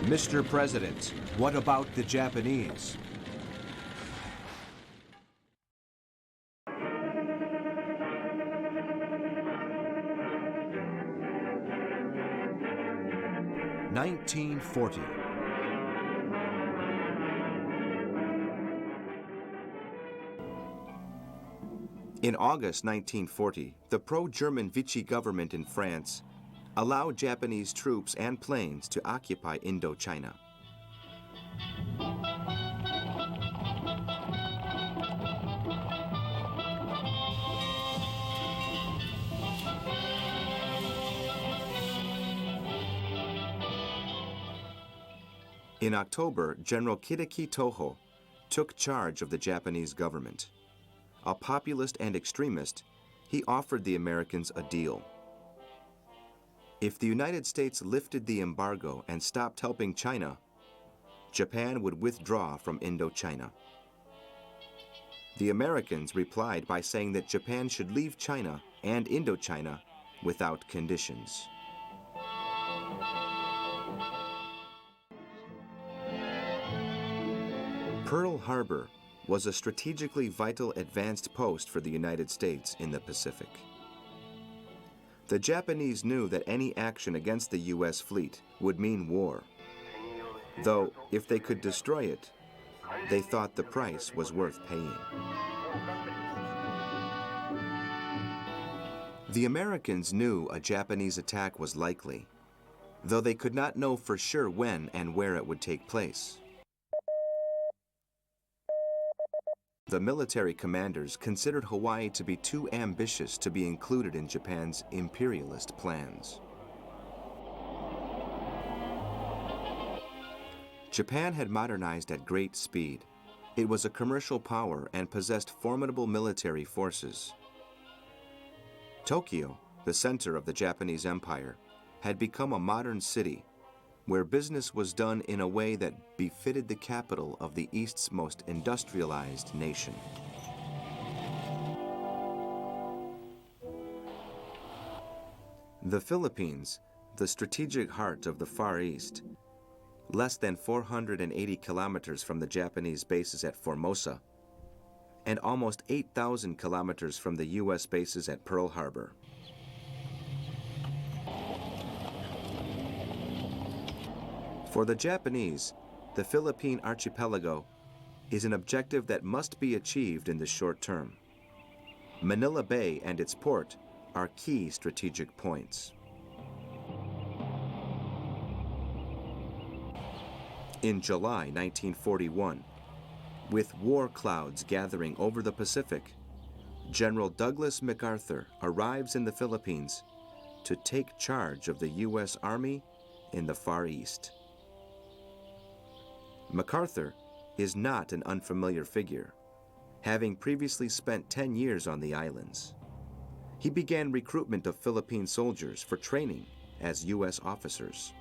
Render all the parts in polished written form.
Mr. President, what about the Japanese? (1940) In August 1940, the pro-German Vichy government in France allowed Japanese troops and planes to occupy Indochina. In October, General Hideki Toho took charge of the Japanese government. A populist and extremist, he offered the Americans a deal. If the United States lifted the embargo and stopped helping China, Japan would withdraw from Indochina. The Americans replied by saying that Japan should leave China and Indochina without conditions. Pearl Harbor was a strategically vital advanced post for the United States in the Pacific. The Japanese knew that any action against the U.S. fleet would mean war, though if they could destroy it, they thought the price was worth paying. The Americans knew a Japanese attack was likely, though they could not know for sure when and where it would take place. The military commanders considered Hawaii to be too ambitious to be included in Japan's imperialist plans. Japan had modernized at great speed. It was a commercial power and possessed formidable military forces. Tokyo, the center of the Japanese Empire, had become a modern city where business was done in a way that befitted the capital of the East's most industrialized nation. The Philippines, the strategic heart of the Far East, less than 480 kilometers from the Japanese bases at Formosa, and almost 8,000 kilometers from the U.S. bases at Pearl Harbor. For the Japanese, the Philippine archipelago is an objective that must be achieved in the short term. Manila Bay and its port are key strategic points. In July 1941, with war clouds gathering over the Pacific, General Douglas MacArthur arrives in the Philippines to take charge of the U.S. Army in the Far East. MacArthur is not an unfamiliar figure, having previously spent 10 years on the islands. He began recruitment of Philippine soldiers for training as U.S. officers.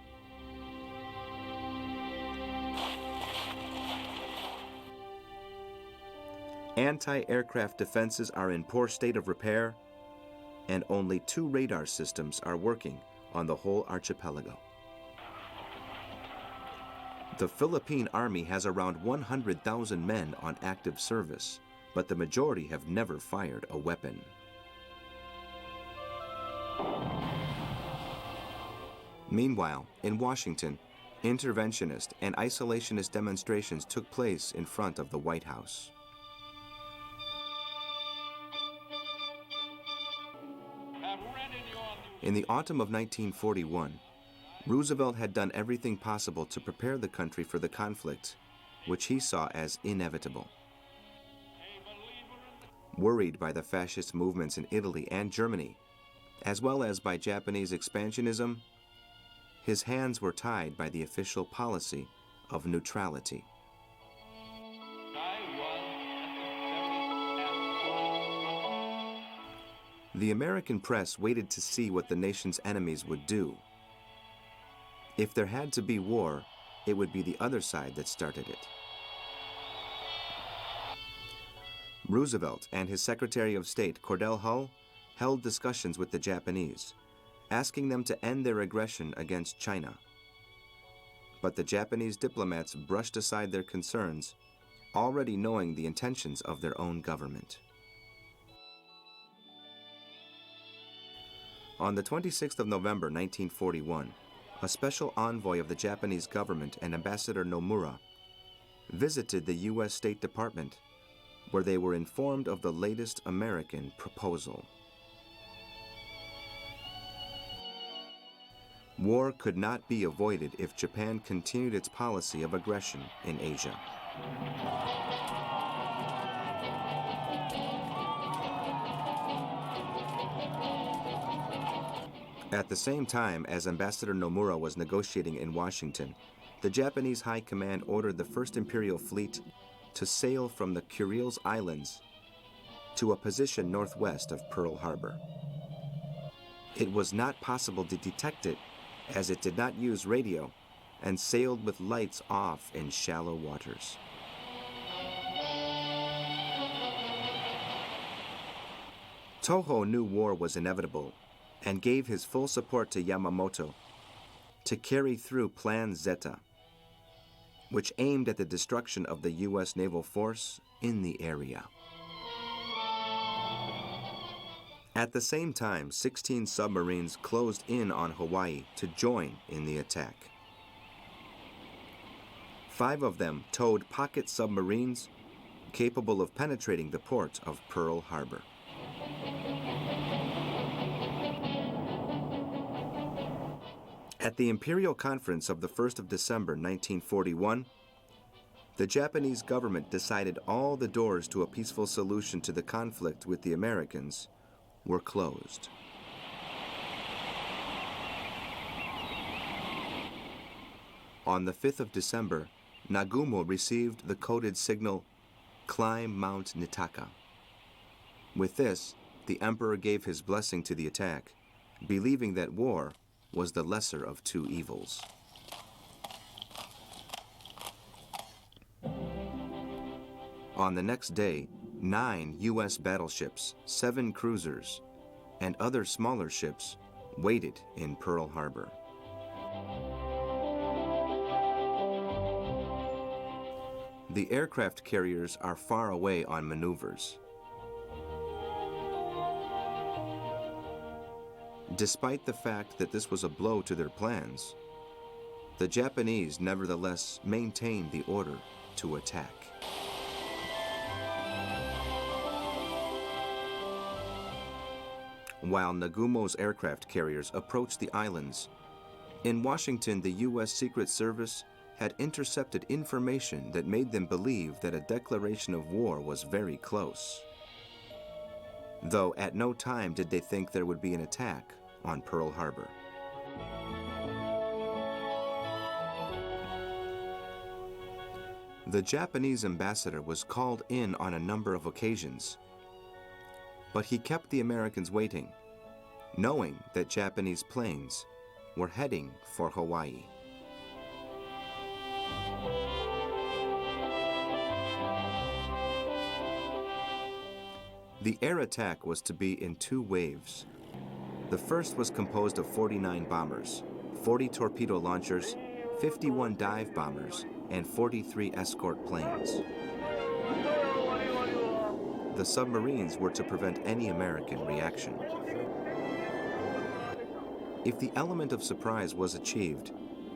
Anti-aircraft defenses are in poor state of repair, and only 2 radar systems are working on the whole archipelago. The Philippine Army has around 100,000 men on active service, but the majority have never fired a weapon. Meanwhile, in Washington, interventionist and isolationist demonstrations took place in front of the White House. In the autumn of 1941, Roosevelt had done everything possible to prepare the country for the conflict, which he saw as inevitable. Worried by the fascist movements in Italy and Germany, as well as by Japanese expansionism, his hands were tied by the official policy of neutrality. The American press waited to see what the nation's enemies would do. If there had to be war, it would be the other side that started it. Roosevelt and his Secretary of State, Cordell Hull, held discussions with the Japanese, asking them to end their aggression against China. but the Japanese diplomats brushed aside their concerns, already knowing the intentions of their own government. On the 26th of November 1941, a special envoy of the Japanese government and Ambassador Nomura visited the U.S. State Department, where they were informed of the latest American proposal. War could not be avoided if Japan continued its policy of aggression in Asia. At the same time as Ambassador Nomura was negotiating in Washington, the Japanese High Command ordered the First Imperial Fleet to sail from the Kuriles Islands to a position northwest of Pearl Harbor. It was not possible to detect it, as it did not use radio and sailed with lights off in shallow waters. Toho knew war was inevitable and gave his full support to Yamamoto to carry through Plan Zeta, which aimed at the destruction of the U.S. naval force in the area. At the same time, 16 submarines closed in on Hawaii to join in the attack. 5 of them towed pocket submarines capable of penetrating the port of Pearl Harbor. At the Imperial Conference of the 1st of December 1941, the Japanese government decided all the doors to a peaceful solution to the conflict with the Americans were closed. On the 5th of December, Nagumo received the coded signal, "Climb Mount Nitaka." With this, the emperor gave his blessing to the attack, believing that war was the lesser of two evils. On the next day, 9 U.S. battleships, 7 cruisers, and other smaller ships waited in Pearl Harbor. The aircraft carriers are far away on maneuvers. Despite the fact that this was a blow to their plans, the Japanese nevertheless maintained the order to attack. While Nagumo's aircraft carriers approached the islands, in Washington, the U.S. Secret Service had intercepted information that made them believe that a declaration of war was very close. Though at no time did they think there would be an attack on Pearl Harbor. The Japanese ambassador was called in on a number of occasions, but he kept the Americans waiting, knowing that Japanese planes were heading for Hawaii. The air attack was to be in 2 waves. The first was composed of 49 bombers, 40 torpedo launchers, 51 dive bombers, and 43 escort planes. The submarines were to prevent any American reaction. If the element of surprise was achieved,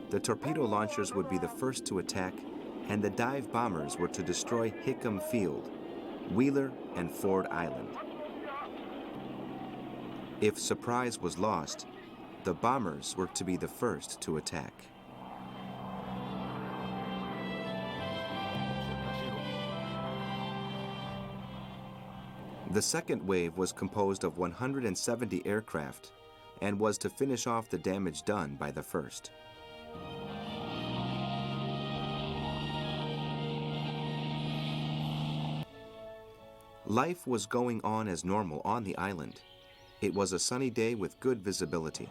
the torpedo launchers would be the first to attack, and the dive bombers were to destroy Hickam Field, Wheeler, and Ford Island. If surprise was lost, the bombers were to be the first to attack. The second wave was composed of 170 aircraft and was to finish off the damage done by the first. Life was going on as normal on the island. It was a sunny day with good visibility.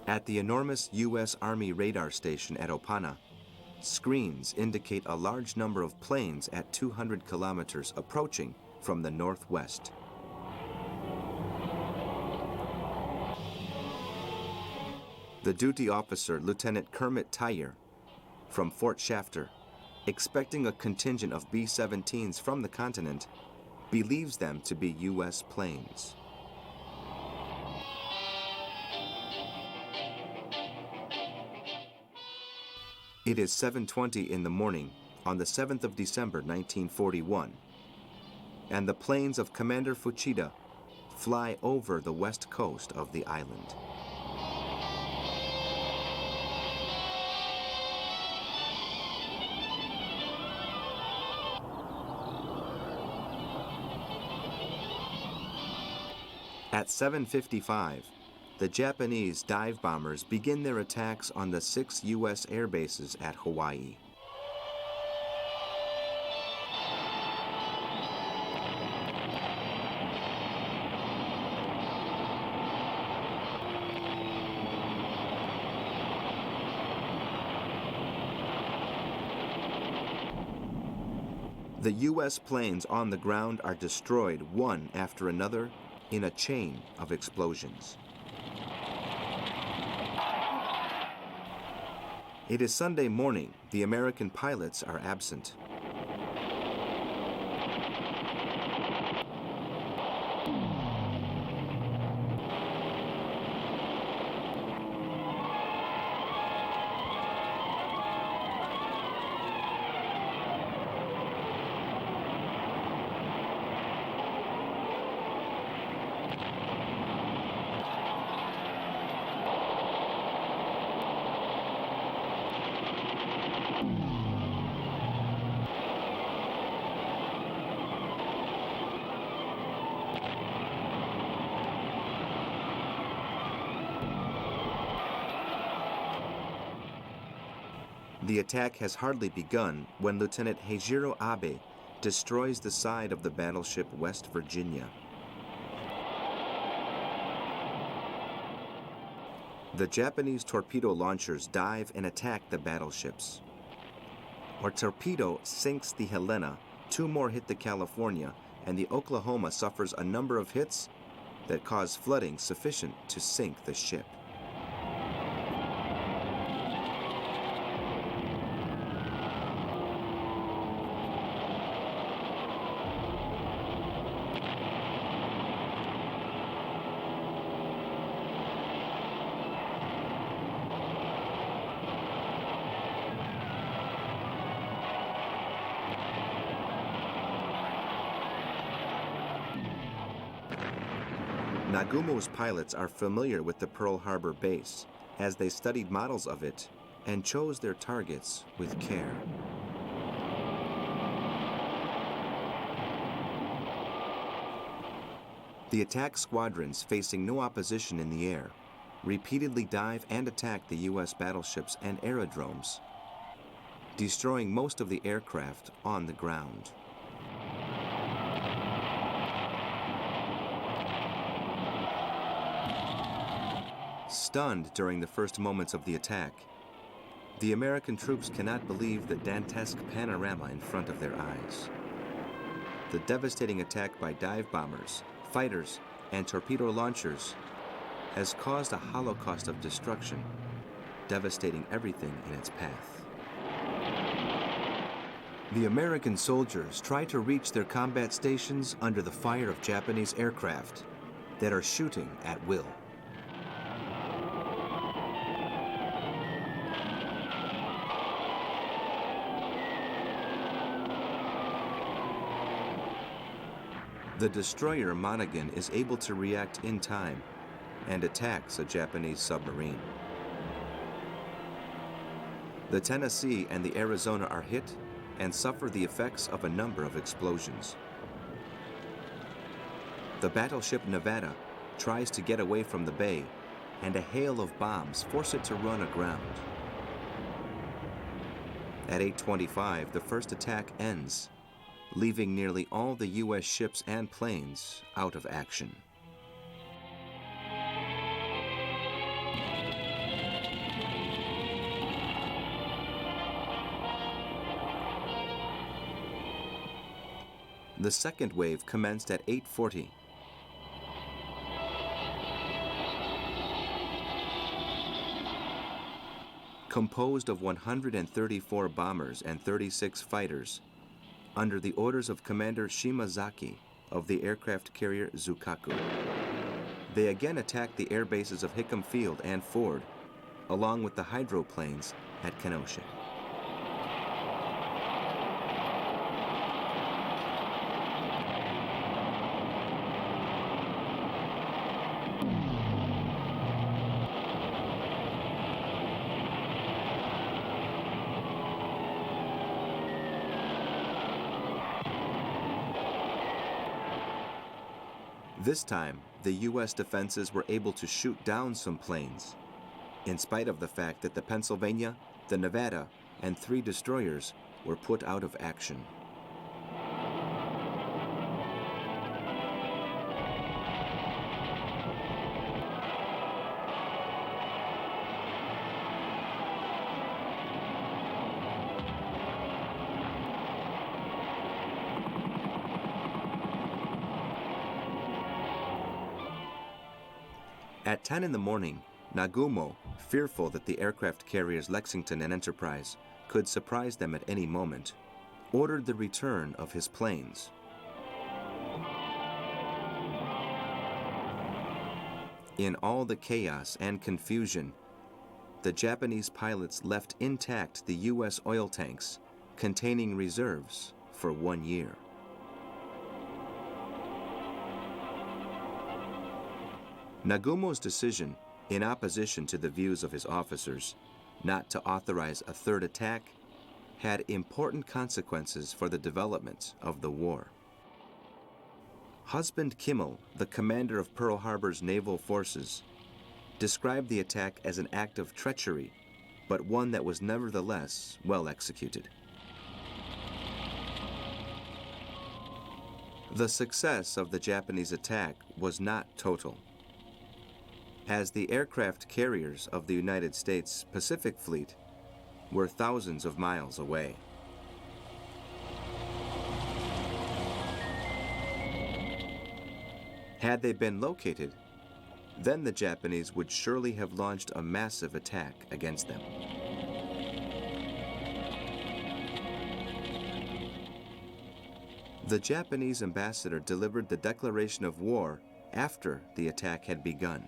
At the enormous U.S. Army radar station at Opana, screens indicate a large number of planes at 200 kilometers approaching from the northwest. The duty officer, Lieutenant Kermit Tyer, from Fort Shafter, expecting a contingent of B-17s from the continent, believes them to be U.S. planes. It is 7:20 in the morning on the 7th of December, 1941, and the planes of Commander Fuchida fly over the west coast of the island. At 7:55, the Japanese dive bombers begin their attacks on the 6 U.S. air bases at Hawaii. The U.S. planes on the ground are destroyed one after another in a chain of explosions. It is Sunday morning. The American pilots are absent. The attack has hardly begun when Lieutenant Heijiro Abe destroys the side of the battleship West Virginia. The Japanese torpedo launchers dive and attack the battleships. A torpedo sinks the Helena, 2 more hit the California, and the Oklahoma suffers a number of hits that cause flooding sufficient to sink the ship. Nagumo's pilots are familiar with the Pearl Harbor base, as they studied models of it and chose their targets with care. The attack squadrons, facing no opposition in the air, repeatedly dive and attack the U.S. battleships and aerodromes, destroying most of the aircraft on the ground. Stunned during the first moments of the attack, the American troops cannot believe the Dantesque panorama in front of their eyes. The devastating attack by dive bombers, fighters, and torpedo launchers has caused a holocaust of destruction, devastating everything in its path. The American soldiers try to reach their combat stations under the fire of Japanese aircraft that are shooting at will. The destroyer Monaghan is able to react in time and attacks a Japanese submarine. The Tennessee and the Arizona are hit and suffer the effects of a number of explosions. The battleship Nevada tries to get away from the bay, and a hail of bombs force it to run aground. At 8:25, the first attack ends, leaving nearly all the U.S. ships and planes out of action. The second wave commenced at 8:40. Composed of 134 bombers and 36 fighters, under the orders of Commander Shimazaki of the aircraft carrier Zukaku. They again attacked the air bases of Hickam Field and Ford, along with the hydroplanes at Kenosha. This time, the U.S. defenses were able to shoot down some planes, in spite of the fact that the Pennsylvania, the Nevada, and 3 destroyers were put out of action. At 10 in the morning, Nagumo, fearful that the aircraft carriers Lexington and Enterprise could surprise them at any moment, ordered the return of his planes. In all the chaos and confusion, the Japanese pilots left intact the U.S. oil tanks containing reserves for 1 year. Nagumo's decision, in opposition to the views of his officers, not to authorize a third attack, had important consequences for the development of the war. Husband Kimmel, the commander of Pearl Harbor's naval forces, described the attack as an act of treachery, but one that was nevertheless well executed. The success of the Japanese attack was not total, as the aircraft carriers of the United States Pacific Fleet were thousands of miles away. Had they been located, then the Japanese would surely have launched a massive attack against them. The Japanese ambassador delivered the declaration of war after the attack had begun.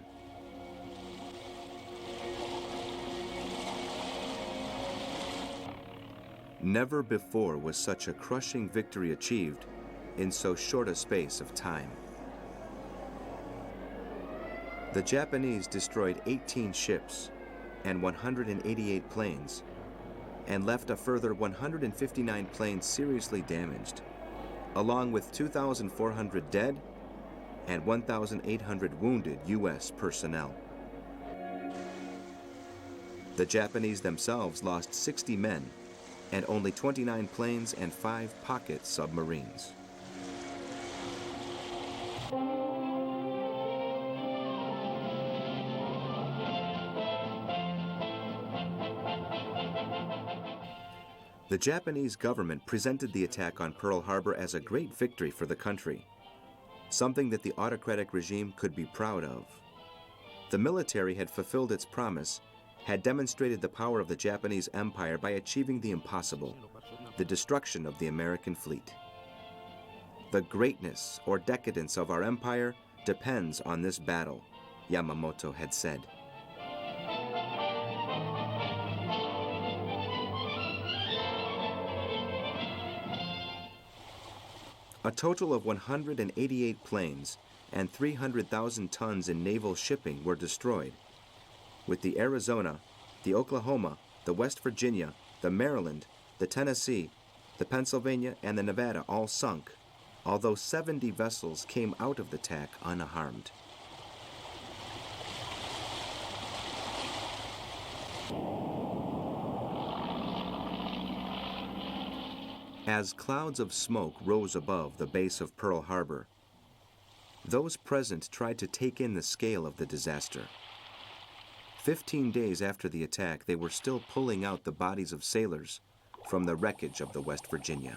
Never before was such a crushing victory achieved in so short a space of time. The Japanese destroyed 18 ships and 188 planes, and left a further 159 planes seriously damaged, along with 2,400 dead and 1,800 wounded U.S. personnel. The Japanese themselves lost 60 men and only 29 planes and 5 pocket submarines. The Japanese government presented the attack on Pearl Harbor as a great victory for the country, something that the autocratic regime could be proud of. The military had fulfilled its promise, had demonstrated the power of the Japanese Empire by achieving the impossible, the destruction of the American fleet. The greatness or decadence of our empire depends on this battle, Yamamoto had said. A total of 188 planes and 300,000 tons in naval shipping were destroyed, with the Arizona, the Oklahoma, the West Virginia, the Maryland, the Tennessee, the Pennsylvania, and the Nevada all sunk, although 70 vessels came out of the attack unharmed. As clouds of smoke rose above the base of Pearl Harbor, those present tried to take in the scale of the disaster. 15 days after the attack, they were still pulling out the bodies of sailors from the wreckage of the West Virginia.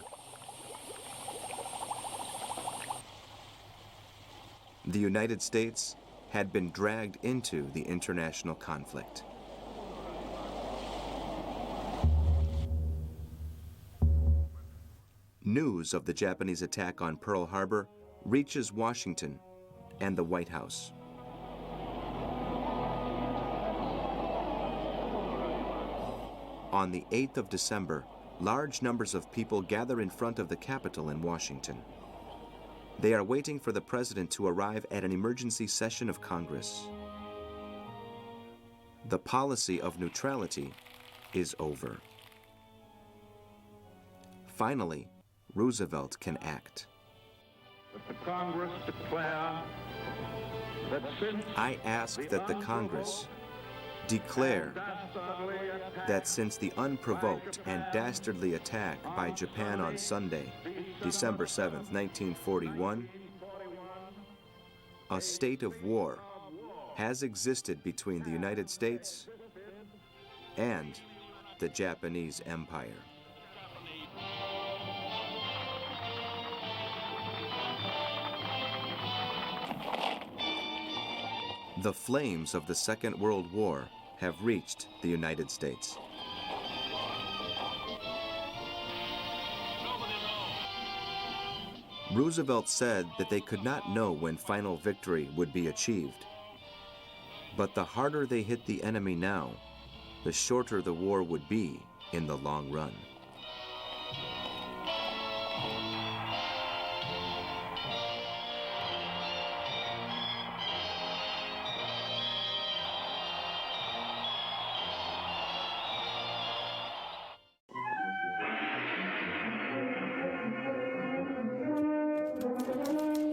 The United States had been dragged into the international conflict. News of the Japanese attack on Pearl Harbor reaches Washington and the White House. On the 8th of December, large numbers of people gather in front of the Capitol in Washington. They are waiting for the president to arrive at an emergency session of Congress. The policy of neutrality is over. Finally, Roosevelt can act. The Congress declare that since I ask that the Congress declare that since the unprovoked and dastardly attack by Japan on Sunday, December 7th, 1941, a state of war has existed between the United States and the Japanese Empire. The flames of the Second World War have reached the United States. Roosevelt said that they could not know when final victory would be achieved. But the harder they hit the enemy now, the shorter the war would be in the long run.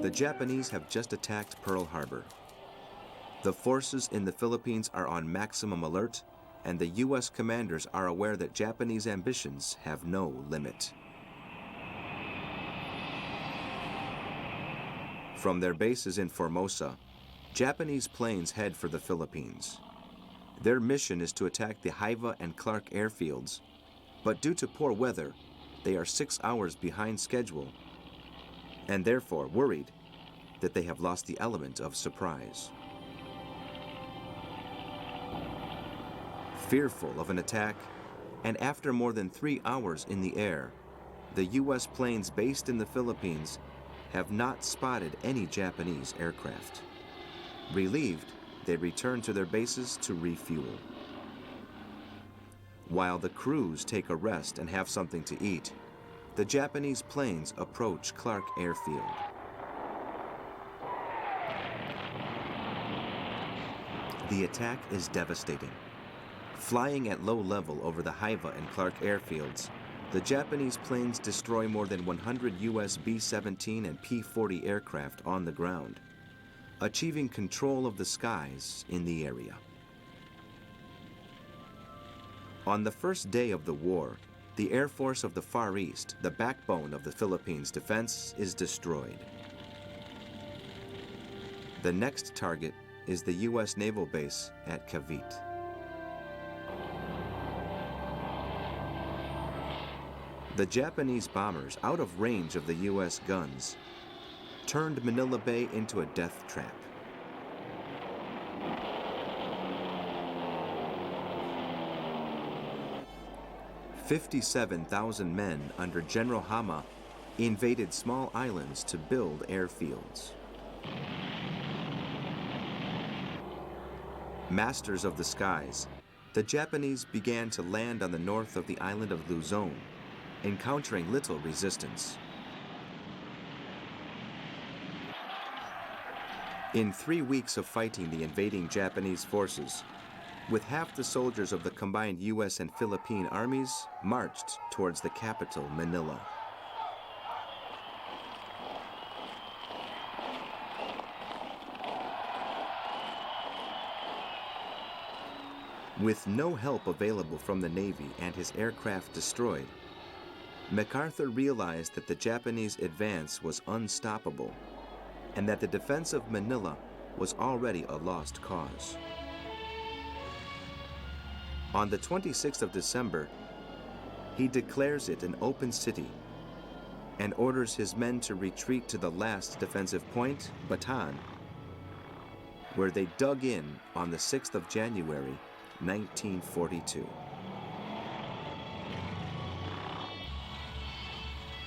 The Japanese have just attacked Pearl Harbor. The forces in the Philippines are on maximum alert, and the U.S. commanders are aware that Japanese ambitions have no limit. From their bases in Formosa, Japanese planes head for the Philippines. Their mission is to attack the Haifa and Clark airfields, but due to poor weather, they are 6 hours behind schedule, and therefore worried that they have lost the element of surprise. Fearful of an attack, and after more than 3 hours in the air, the U.S. planes based in the Philippines have not spotted any Japanese aircraft. Relieved, they return to their bases to refuel. While the crews take a rest and have something to eat, the Japanese planes approach Clark Airfield. The attack is devastating. Flying at low level over the Haifa and Clark airfields, the Japanese planes destroy more than 100 U.S. B-17 and P-40 aircraft on the ground, achieving control of the skies in the area. On the first day of the war, the Air Force of the Far East, the backbone of the Philippines' defense, is destroyed. The next target is the U.S. naval base at Cavite. The Japanese bombers, out of range of the U.S. guns, turned Manila Bay into a death trap. "57,000 men under General Hama invaded small islands to build airfields. Masters of the skies, the Japanese began to land on the north of the island of Luzon, encountering little resistance. In 3 weeks of fighting the invading Japanese forces, with half the soldiers of the combined U.S. and Philippine armies marched towards the capital, Manila. With no help available from the Navy and his aircraft destroyed, MacArthur realized that the Japanese advance was unstoppable and that the defense of Manila was already a lost cause. On the 26th of December, he declares it an open city and orders his men to retreat to the last defensive point, Bataan, where they dug in on the 6th of January, 1942.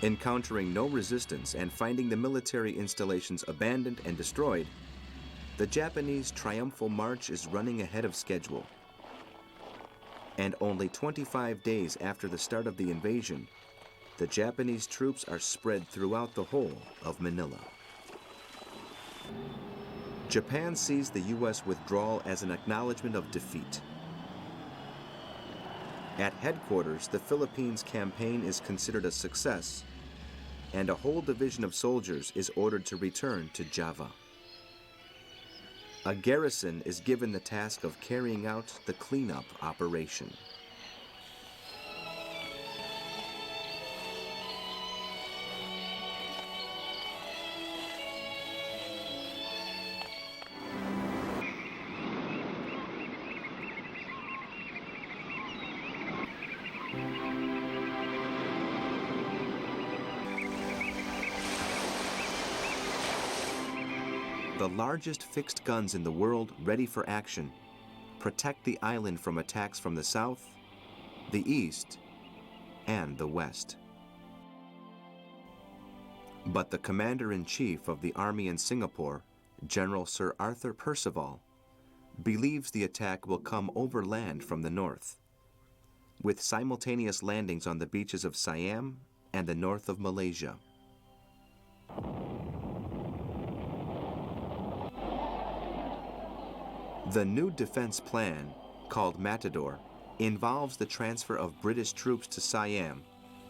Encountering no resistance and finding the military installations abandoned and destroyed, the Japanese triumphal march is running ahead of schedule. And only 25 days after the start of the invasion, the Japanese troops are spread throughout the whole of Manila. Japan sees the U.S. withdrawal as an acknowledgement of defeat. At headquarters, the Philippines campaign is considered a success, and a whole division of soldiers is ordered to return to Java. A garrison is given the task of carrying out the cleanup operation. The largest fixed guns in the world ready for action protect the island from attacks from the south, the east, and the west. But the commander-in-chief of the army in Singapore, General Sir Arthur Percival, believes the attack will come over land from the north, with simultaneous landings on the beaches of Siam and the north of Malaysia. The new defense plan, called Matador, involves the transfer of British troops to Siam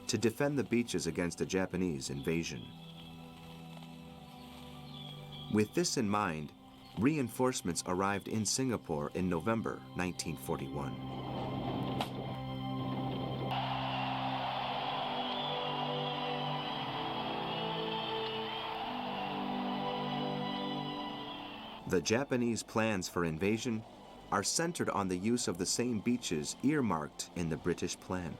to defend the beaches against a Japanese invasion. With this in mind, reinforcements arrived in Singapore in November 1941. The Japanese plans for invasion are centered on the use of the same beaches earmarked in the British plan.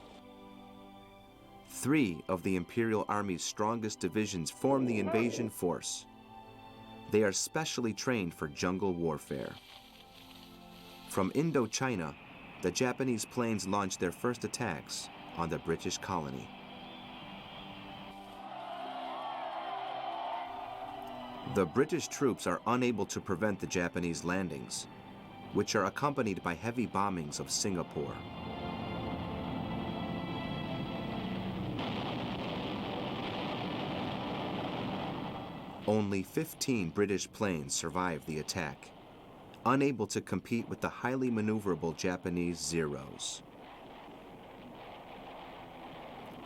3 of the Imperial Army's strongest divisions form the invasion force. They are specially trained for jungle warfare. From Indochina, the Japanese planes launched their first attacks on the British colony. The British troops are unable to prevent the Japanese landings, which are accompanied by heavy bombings of Singapore. Only 15 British planes survived the attack, unable to compete with the highly maneuverable Japanese Zeros.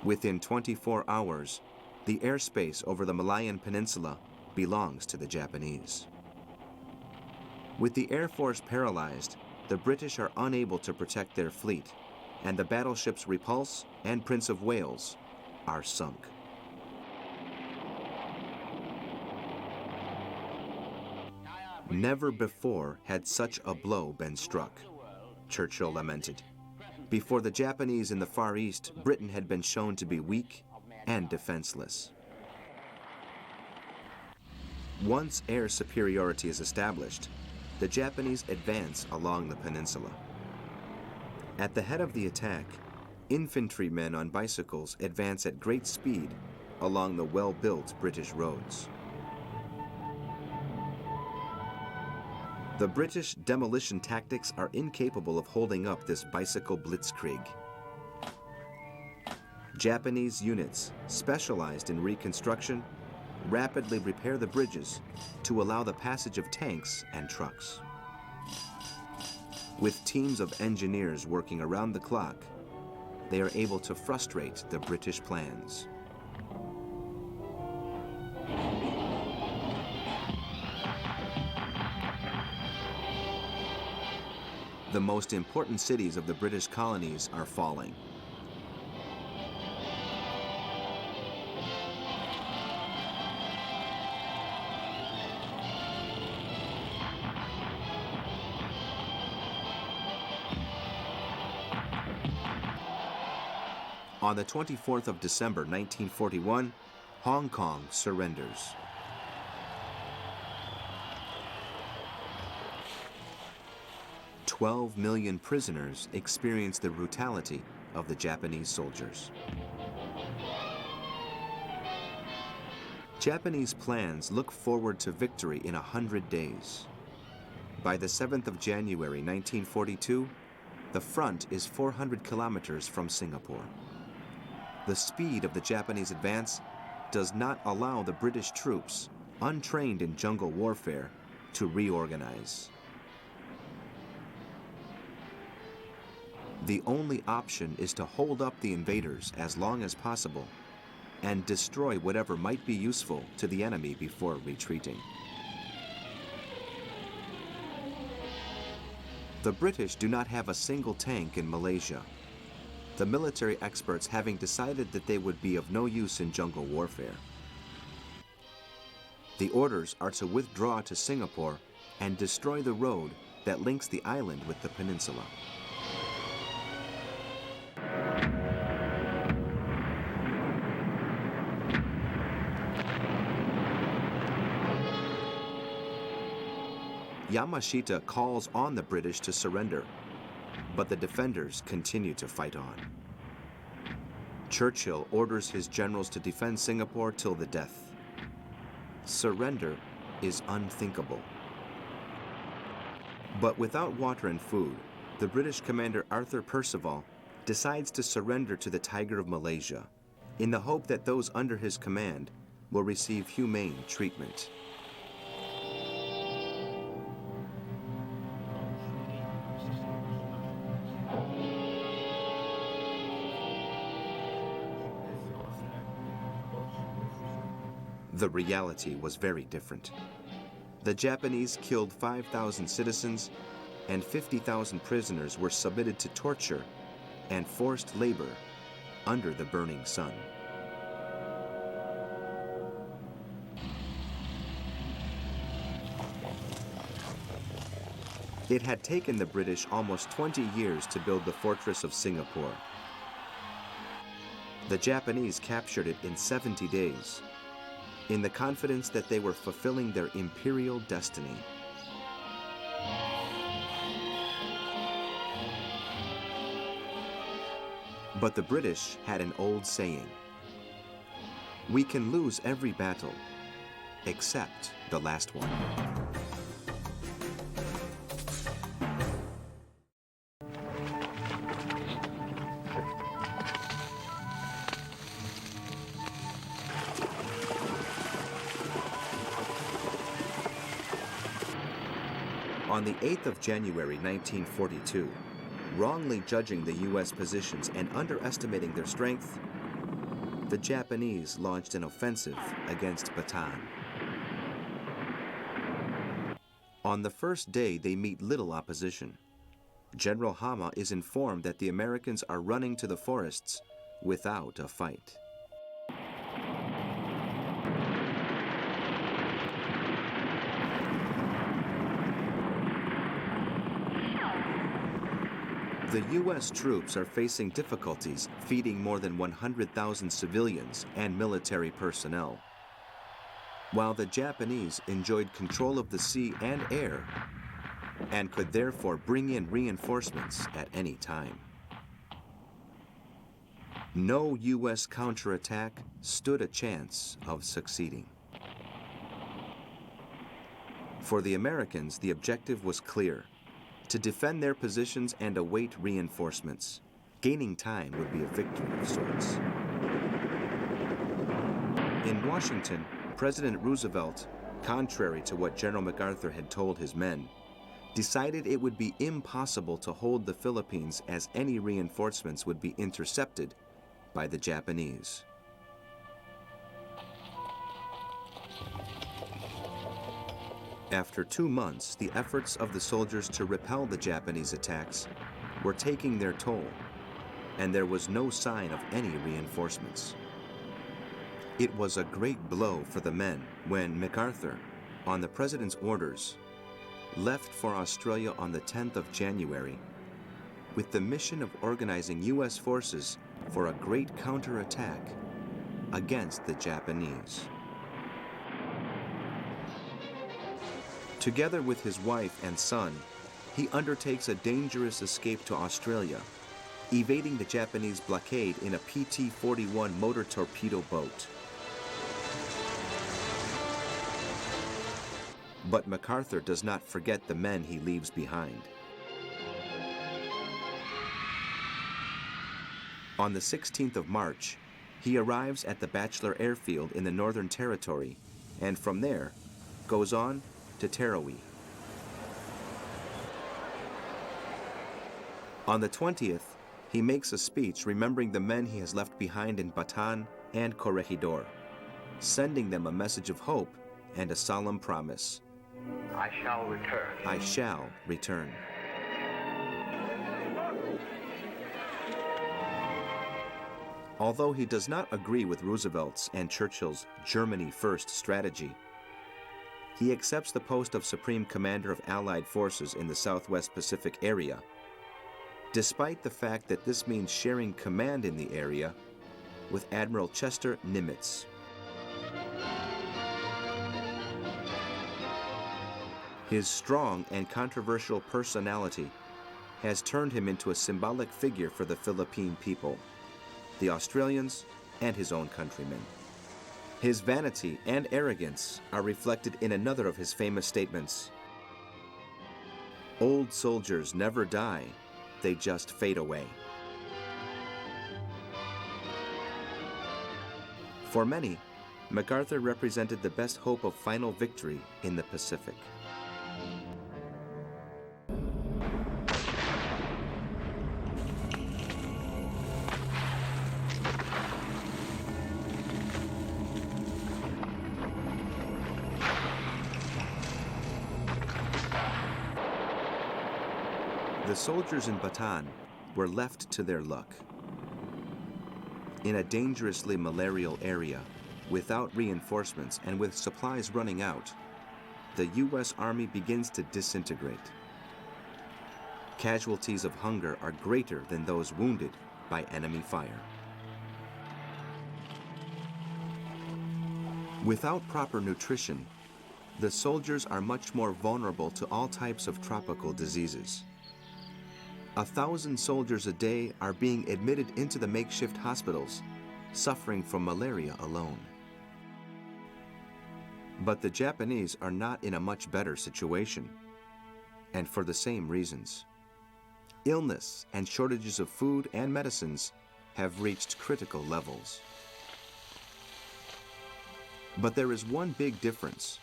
Within 24 hours, the airspace over the Malayan Peninsula belongs to the Japanese. With the Air Force paralyzed, the British are unable to protect their fleet, and the battleships Repulse and Prince of Wales are sunk. Never before had such a blow been struck, Churchill lamented. Before the Japanese in the Far East, Britain had been shown to be weak and defenseless. Once air superiority is established, the Japanese advance along the peninsula. At the head of the attack, infantrymen on bicycles advance at great speed along the well-built British roads. The British demolition tactics are incapable of holding up this bicycle blitzkrieg. Japanese units, specialized in reconstruction, rapidly repair the bridges to allow the passage of tanks and trucks. With teams of engineers working around the clock, they are able to frustrate the British plans. The most important cities of the British colonies are falling. On the 24th of December, 1941, Hong Kong surrenders. 12 million prisoners experienced the brutality of the Japanese soldiers. Japanese plans look forward to victory in 100 days. By the 7th of January 1942, the front is 400 kilometers from Singapore. The speed of the Japanese advance does not allow the British troops, untrained in jungle warfare, to reorganize. The only option is to hold up the invaders as long as possible and destroy whatever might be useful to the enemy before retreating. The British do not have a single tank in Malaysia, the military experts having decided that they would be of no use in jungle warfare. The orders are to withdraw to Singapore and destroy the road that links the island with the peninsula. Yamashita calls on the British to surrender, but the defenders continue to fight on. Churchill orders his generals to defend Singapore till the death. Surrender is unthinkable. But without water and food, the British commander Arthur Percival decides to surrender to the Tiger of Malaysia in the hope that those under his command will receive humane treatment. The reality was very different. The Japanese killed 5,000 citizens and 50,000 prisoners were submitted to torture and forced labor under the burning sun. It had taken the British almost 20 years to build the fortress of Singapore. The Japanese captured it in 70 days, in the confidence that they were fulfilling their imperial destiny. But the British had an old saying: "We can lose every battle, except the last one." On the 8th of January 1942, wrongly judging the U.S. positions and underestimating their strength, the Japanese launched an offensive against Bataan. On the first day, they meet little opposition. General Hama is informed that the Americans are running to the forests without a fight. The U.S. troops are facing difficulties feeding more than 100,000 civilians and military personnel, while the Japanese enjoyed control of the sea and air and could therefore bring in reinforcements at any time. No U.S. counterattack stood a chance of succeeding. For the Americans, the objective was clear: to defend their positions and await reinforcements. Gaining time would be a victory of sorts. In Washington, President Roosevelt, contrary to what General MacArthur had told his men, decided it would be impossible to hold the Philippines as any reinforcements would be intercepted by the Japanese. After 2 months, the efforts of the soldiers to repel the Japanese attacks were taking their toll, and there was no sign of any reinforcements. It was a great blow for the men when MacArthur, on the President's orders, left for Australia on the 10th of January with the mission of organizing U.S. forces for a great counterattack against the Japanese. Together with his wife and son, he undertakes a dangerous escape to Australia, evading the Japanese blockade in a PT-41 motor torpedo boat. But MacArthur does not forget the men he leaves behind. On the 16th of March, he arrives at the Batchelor Airfield in the Northern Territory, and from there goes on to Tarawa. On the 20th, he makes a speech remembering the men he has left behind in Bataan and Corregidor, sending them a message of hope and a solemn promise. I shall return. I shall return. Although he does not agree with Roosevelt's and Churchill's Germany First strategy, he accepts the post of Supreme Commander of Allied Forces in the Southwest Pacific area, despite the fact that this means sharing command in the area with Admiral Chester Nimitz. His strong and controversial personality has turned him into a symbolic figure for the Philippine people, the Australians, and his own countrymen. His vanity and arrogance are reflected in another of his famous statements. Old soldiers never die, they just fade away. For many, MacArthur represented the best hope of final victory in the Pacific. The soldiers in Bataan were left to their luck. In a dangerously malarial area, without reinforcements and with supplies running out, the U.S. Army begins to disintegrate. Casualties of hunger are greater than those wounded by enemy fire. Without proper nutrition, the soldiers are much more vulnerable to all types of tropical diseases. 1,000 soldiers a day are being admitted into the makeshift hospitals, suffering from malaria alone. But the Japanese are not in a much better situation, and for the same reasons. Illness and shortages of food and medicines have reached critical levels. But there is one big difference.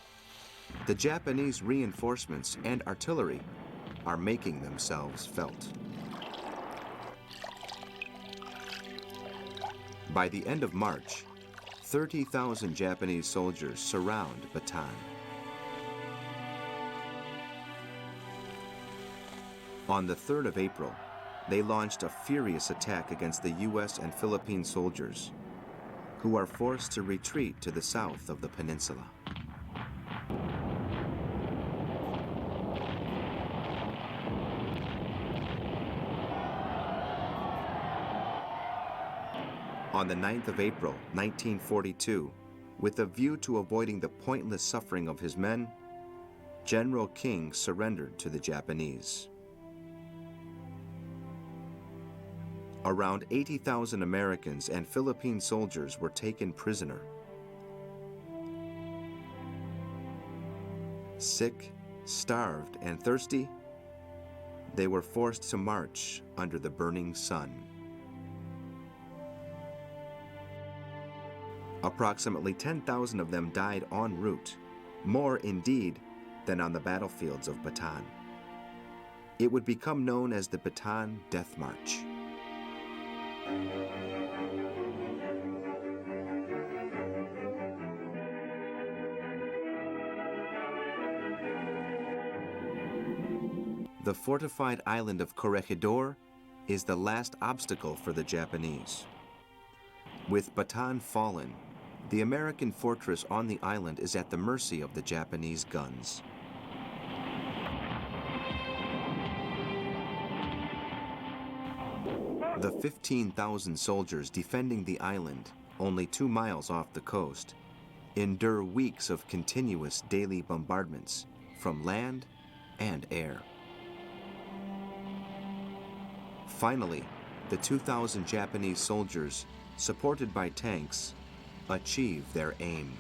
The Japanese reinforcements and artillery are making themselves felt. By the end of March, 30,000 Japanese soldiers surround Bataan. On the 3rd of April, they launched a furious attack against the U.S. and Philippine soldiers, who are forced to retreat to the south of the peninsula. On the 9th of April, 1942, with a view to avoiding the pointless suffering of his men, General King surrendered to the Japanese. Around 80,000 Americans and Philippine soldiers were taken prisoner. Sick, starved, and thirsty, they were forced to march under the burning sun. Approximately 10,000 of them died en route, more indeed than on the battlefields of Bataan. It would become known as the Bataan Death March. The fortified island of Corregidor is the last obstacle for the Japanese. With Bataan fallen, the American fortress on the island is at the mercy of the Japanese guns. The 15,000 soldiers defending the island, only 2 miles off the coast, endure weeks of continuous daily bombardments from land and air. Finally, the 2,000 Japanese soldiers, supported by tanks, achieve their aim.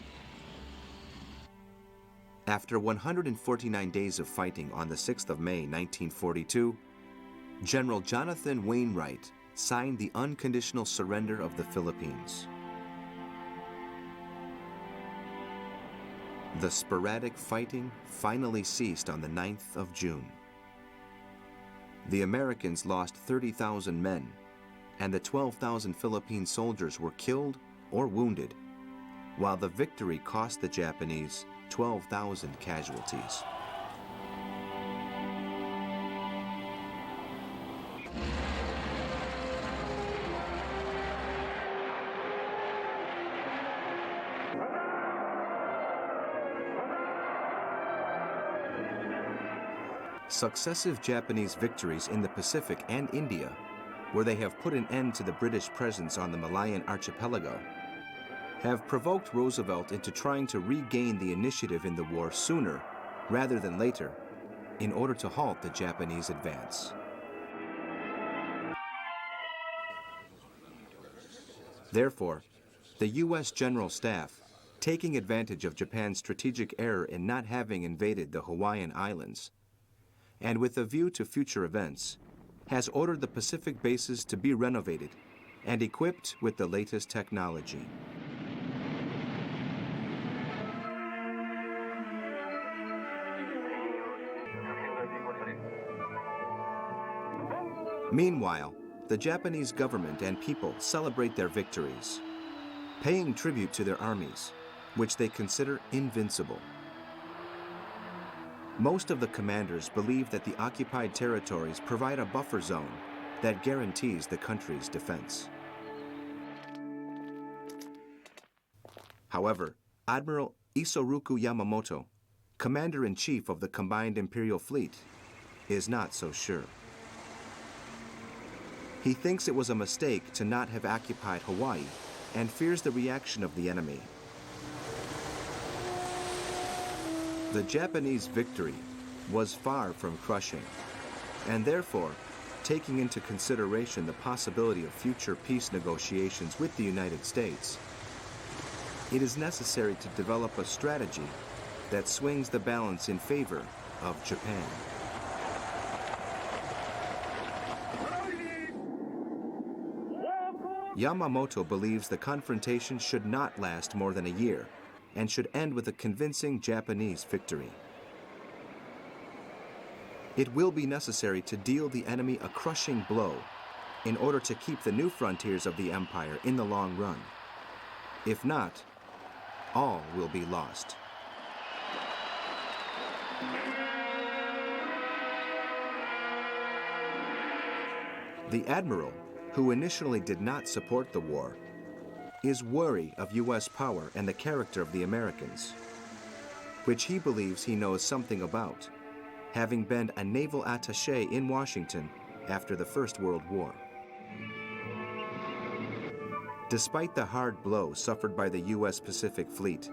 After 149 days of fighting on the 6th of May, 1942, General Jonathan Wainwright signed the unconditional surrender of the Philippines. The sporadic fighting finally ceased on the 9th of June. The Americans lost 30,000 men, and the 12,000 Philippine soldiers were killed or wounded, while the victory cost the Japanese 12,000 casualties. Successive Japanese victories in the Pacific and India, where they have put an end to the British presence on the Malayan archipelago, have provoked Roosevelt into trying to regain the initiative in the war sooner rather than later in order to halt the Japanese advance. Therefore, the U.S. General Staff, taking advantage of Japan's strategic error in not having invaded the Hawaiian Islands, and with a view to future events, has ordered the Pacific bases to be renovated and equipped with the latest technology. Meanwhile, the Japanese government and people celebrate their victories, paying tribute to their armies, which they consider invincible. Most of the commanders believe that the occupied territories provide a buffer zone that guarantees the country's defense. However, Admiral Isoroku Yamamoto, Commander-in-Chief of the Combined Imperial Fleet, is not so sure. He thinks it was a mistake to not have occupied Hawaii and fears the reaction of the enemy. The Japanese victory was far from crushing, and therefore, taking into consideration the possibility of future peace negotiations with the United States, it is necessary to develop a strategy that swings the balance in favor of Japan. Yamamoto believes the confrontation should not last more than a year and should end with a convincing Japanese victory. It will be necessary to deal the enemy a crushing blow in order to keep the new frontiers of the empire in the long run. If not, all will be lost. The admiral, who initially did not support the war, is wary of U.S. power and the character of the Americans, which he believes he knows something about, having been a naval attaché in Washington after the First World War. Despite the hard blow suffered by the U.S. Pacific Fleet,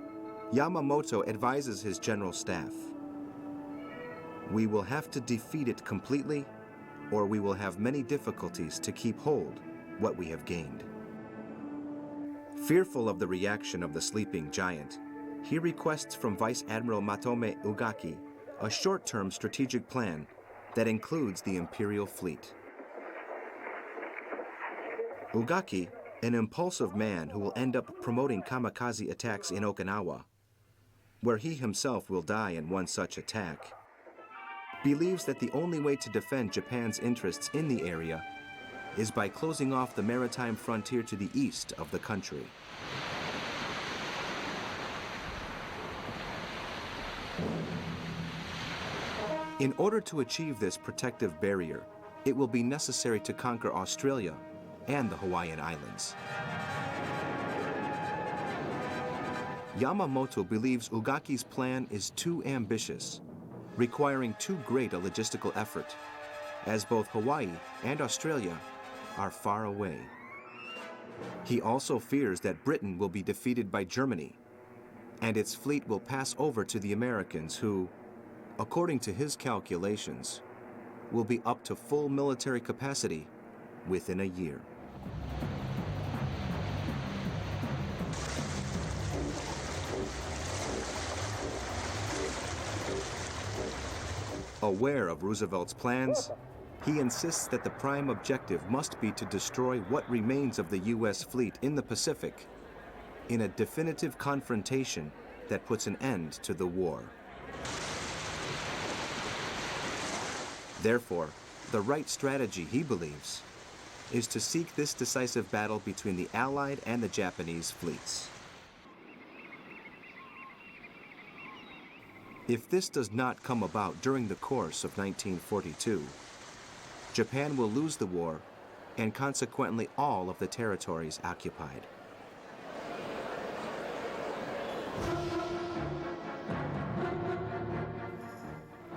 Yamamoto advises his general staff, "We will have to defeat it completely, or we will have many difficulties to keep hold what we have gained." Fearful of the reaction of the sleeping giant, he requests from Vice Admiral Matome Ugaki a short-term strategic plan that includes the Imperial Fleet. Ugaki, an impulsive man who will end up promoting kamikaze attacks in Okinawa, where he himself will die in one such attack, believes that the only way to defend Japan's interests in the area is by closing off the maritime frontier to the east of the country. In order to achieve this protective barrier, it will be necessary to conquer Australia and the Hawaiian Islands. Yamamoto believes Ugaki's plan is too ambitious, requiring too great a logistical effort, as both Hawaii and Australia are far away. He also fears that Britain will be defeated by Germany, and its fleet will pass over to the Americans who, according to his calculations, will be up to full military capacity within a year. Aware of Roosevelt's plans, he insists that the prime objective must be to destroy what remains of the U.S. fleet in the Pacific in a definitive confrontation that puts an end to the war. Therefore, the right strategy, he believes, is to seek this decisive battle between the Allied and the Japanese fleets. If this does not come about during the course of 1942, Japan will lose the war and consequently all of the territories occupied.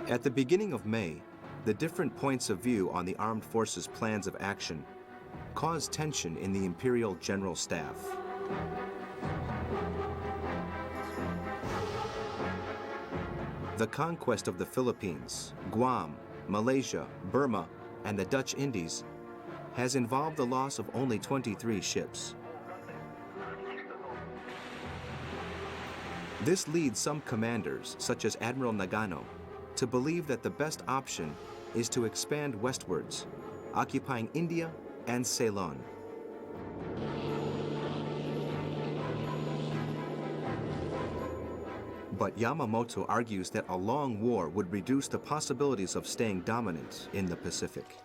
At the beginning of May, the different points of view on the armed forces' plans of action caused tension in the Imperial General Staff. The conquest of the Philippines, Guam, Malaysia, Burma, and the Dutch Indies has involved the loss of only 23 ships. This leads some commanders, such as Admiral Nagano, to believe that the best option is to expand westwards, occupying India and Ceylon. But Yamamoto argues that a long war would reduce the possibilities of staying dominant in the Pacific.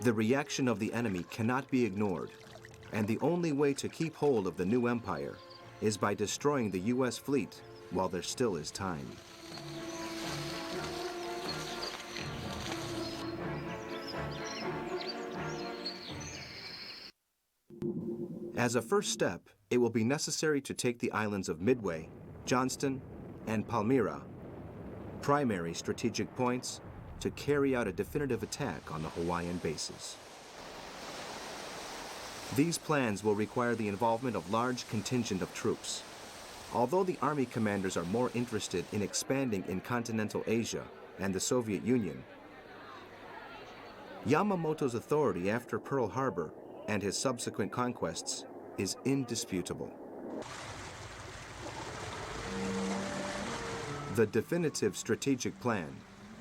The reaction of the enemy cannot be ignored, and the only way to keep hold of the new empire is by destroying the U.S. fleet while there still is time. As a first step, it will be necessary to take the islands of Midway, Johnston, and Palmyra, primary strategic points to carry out a definitive attack on the Hawaiian bases. These plans will require the involvement of large contingent of troops. Although the Army commanders are more interested in expanding in continental Asia and the Soviet Union, Yamamoto's authority after Pearl Harbor and his subsequent conquests is indisputable. The definitive strategic plan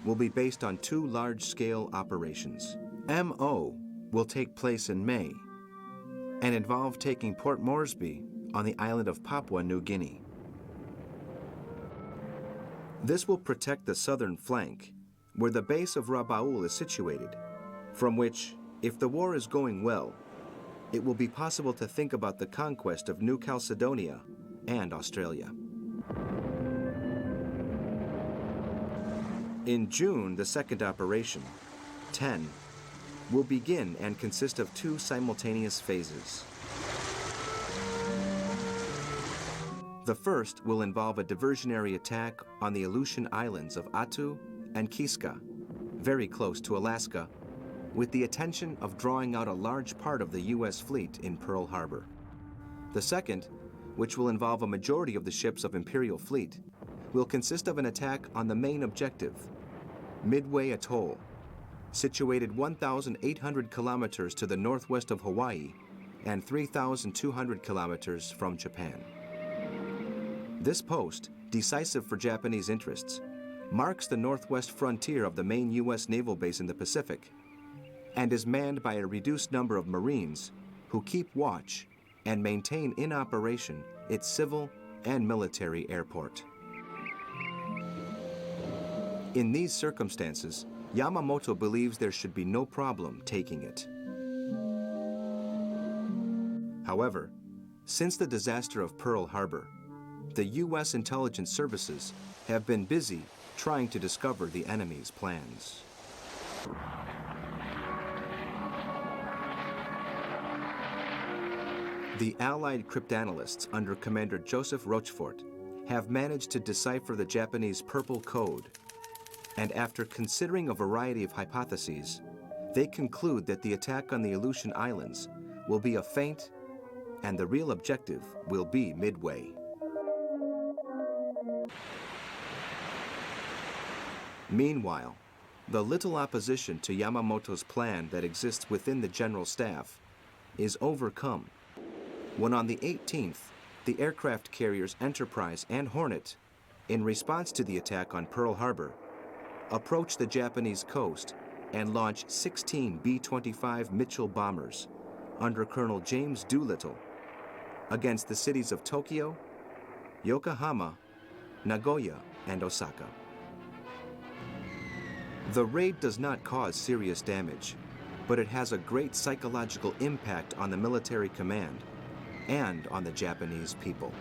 will be based on two large-scale operations. MO will take place in May and involve taking Port Moresby on the island of Papua New Guinea. This will protect the southern flank, where the base of Rabaul is situated, from which, if the war is going well, it will be possible to think about the conquest of New Caledonia and Australia. In June, the second operation, 10, will begin and consist of two simultaneous phases. The first will involve a diversionary attack on the Aleutian Islands of Attu and Kiska, very close to Alaska, with the intention of drawing out a large part of the U.S. fleet in Pearl Harbor. The second, which will involve a majority of the ships of Imperial Fleet, will consist of an attack on the main objective, Midway Atoll, situated 1,800 kilometers to the northwest of Hawaii and 3,200 kilometers from Japan. This post, decisive for Japanese interests, marks the northwest frontier of the main U.S. naval base in the Pacific and is manned by a reduced number of Marines who keep watch and maintain in operation its civil and military airport. In these circumstances, Yamamoto believes there should be no problem taking it. However, since the disaster of Pearl Harbor, the U.S. intelligence services have been busy trying to discover the enemy's plans. The Allied cryptanalysts under Commander Joseph Rochefort have managed to decipher the Japanese Purple Code, and after considering a variety of hypotheses, they conclude that the attack on the Aleutian Islands will be a feint and the real objective will be Midway. Meanwhile, The little opposition to Yamamoto's plan that exists within the General Staff is overcome when on the 18th, the aircraft carriers Enterprise and Hornet, in response to the attack on Pearl Harbor, approach the Japanese coast and launch 16 B-25 Mitchell bombers under Colonel James Doolittle against the cities of Tokyo, Yokohama, Nagoya, and Osaka. The raid does not cause serious damage, but it has a great psychological impact on the military command and on the Japanese people.